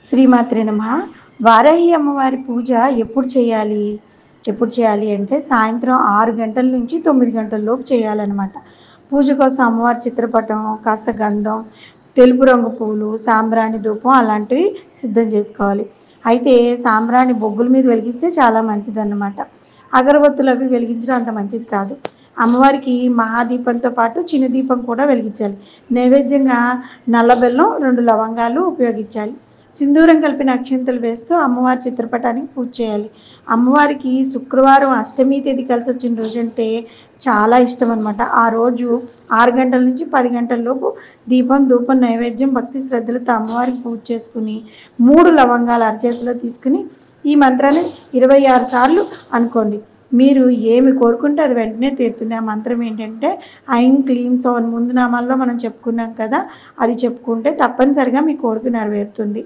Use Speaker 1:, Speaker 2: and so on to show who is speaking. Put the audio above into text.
Speaker 1: శ్రీమాత్రే నమః. వారాహి అమ్మవారి పూజ ఎప్పుడు చేయాలి? ఎప్పుడు చేయాలి అంటే సాయంత్రం 6 గంటల నుంచి 9 గంటల లోపు చేయాలనమాట. పూజ కోసం అమ్మవారి చిత్రపటం, కాస్త గంధం, తెలుపు రంగు పూలు, సాంబ్రాణి ధూపం అలాంటివి సిద్ధం చేసుకోవాలి. అయితే సాంబ్రాణి బొగ్గుల మీద వెలిగిస్తే చాలా మంచిదన్నమాట. అగరబత్తులు అవి వెలిగించడం అంత మంచిది కాదు. అమ్మవారికి మహాదీపంతో పాటు చిన్న దీపం కూడా వెలిగించాలి. నైవేద్యంగా నల్ల బెల్లం, 2 లవంగాలు ఉపయోగించాలి. సింధూరం కలిపిన అక్షింతలు వేస్తూ అమ్మవారి చిత్రపటానికి పూజ చేయాలి. అమ్మవారికి శుక్రవారం అష్టమి తేదీ కలిసి వచ్చిన రోజంటే చాలా ఇష్టం అనమాట. ఆ రోజు 6 గంటల నుంచి 10 గంటల లోపు దీపం, ధూపం, నైవేద్యం భక్తి శ్రద్ధలతో అమ్మవారికి పూజ చేసుకుని 3 లవంగాలు అరచేతిలో తీసుకుని ఈ మంత్రాన్ని 26 సార్లు అనుకోండి. మీరు ఏమి కోరుకుంటే అది వెంటనే తీరుతుంది. ఆ మంత్రం ఏంటంటే ఐం క్లీం సౌన్ ముందు నామాల్లో మనం చెప్పుకున్నాం కదా, అది చెప్పుకుంటే తప్పనిసరిగా మీ కోరిక నెరవేరుతుంది.